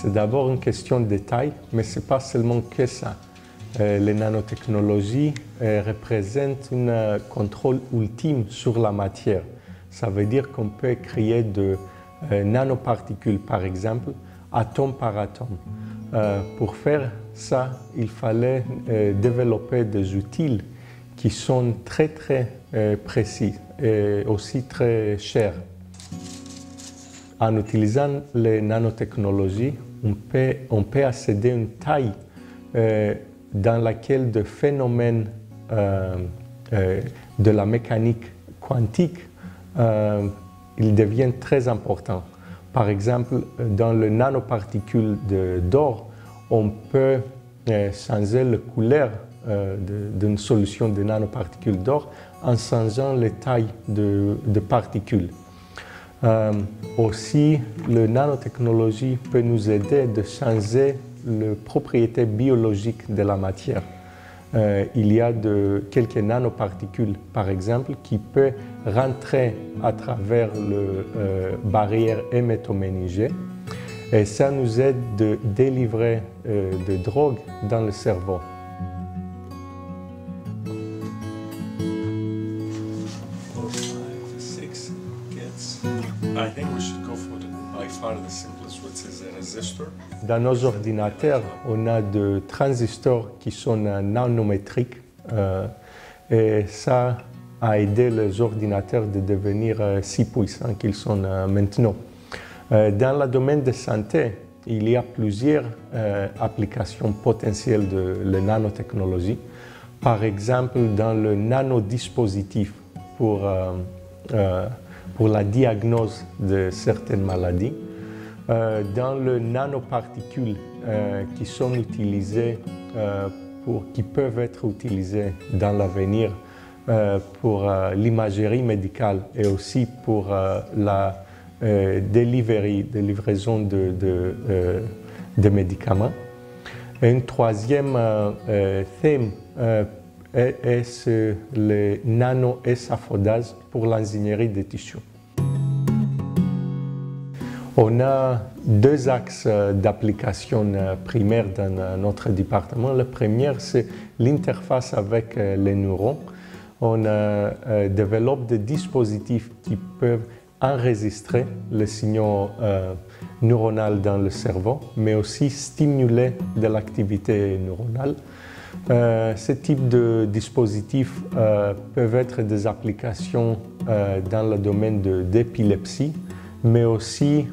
C'est d'abord une question de taille, mais ce n'est pas seulement que ça. Les nanotechnologies représentent un contrôle ultime sur la matière. Ça veut dire qu'on peut créer de nanoparticules, par exemple, atome par atome. Pour faire ça, il fallait développer des outils qui sont très précis et aussi très chers. En utilisant les nanotechnologies, on peut accéder à une taille dans laquelle des phénomènes de la mécanique quantique ils deviennent très importants. Par exemple, dans le nanoparticule d'or, on peut changer la couleur d'une solution de nanoparticules d'or en changeant les tailles de particules. Aussi, la nanotechnologie peut nous aider de changer les propriétés biologiques de la matière. Il y a quelques nanoparticules, par exemple, qui peuvent rentrer à travers la barrière hémato-méningée et ça nous aide de délivrer des drogues dans le cerveau. Dans nos ordinateurs, on a des transistors qui sont nanométriques et ça a aidé les ordinateurs de devenir si puissants qu'ils sont maintenant. Dans le domaine de santé, il y a plusieurs applications potentielles de la nanotechnologie. Par exemple, dans le nanodispositif pour la diagnose de certaines maladies. Dans les nanoparticules qui sont utilisées, qui peuvent être utilisées dans l'avenir pour l'imagerie médicale et aussi pour la livraison de médicaments. Et un troisième thème est le nanoéchafaudage pour l'ingénierie des tissus. On a deux axes d'application primaires dans notre département. Le premier, c'est l'interface avec les neurones. On développe des dispositifs qui peuvent enregistrer les signaux neuronaux dans le cerveau, mais aussi stimuler de l'activité neuronale. Ce type de dispositifs peuvent être des applications dans le domaine de l'épilepsie, mais aussi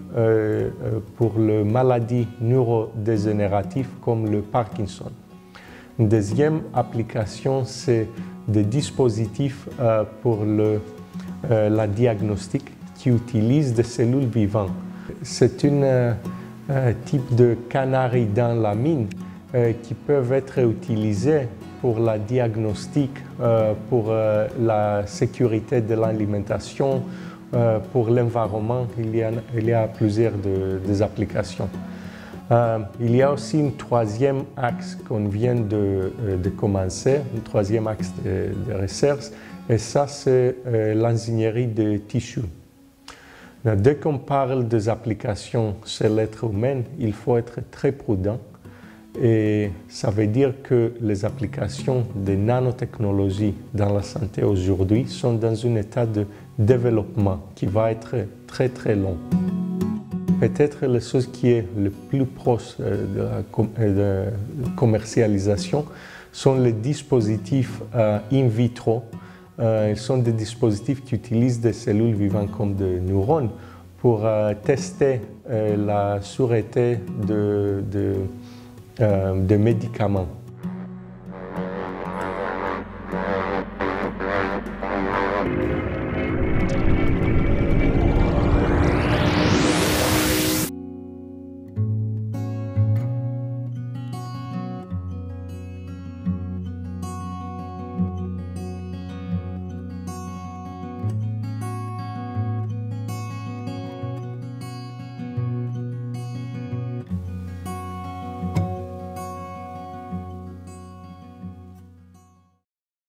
pour les maladies neurodégénératives comme le Parkinson. Une deuxième application, c'est des dispositifs pour la diagnostic qui utilisent des cellules vivantes. C'est un type de canari dans la mine qui peuvent être utilisés pour la diagnostic, pour la sécurité de l'alimentation, pour l'environnement. Il y a plusieurs des applications. Il y a aussi un troisième axe qu'on vient de commencer, un troisième axe de recherche, et ça c'est l'ingénierie des tissus. Dès qu'on parle des applications chez l'être humain, il faut être très prudent. Et ça veut dire que les applications de nanotechnologie dans la santé aujourd'hui sont dans un état de développement qui va être très long. Peut-être la chose qui est le plus proche de la commercialisation sont les dispositifs in vitro. Ils sont des dispositifs qui utilisent des cellules vivantes comme des neurones pour tester la sûreté de médicaments.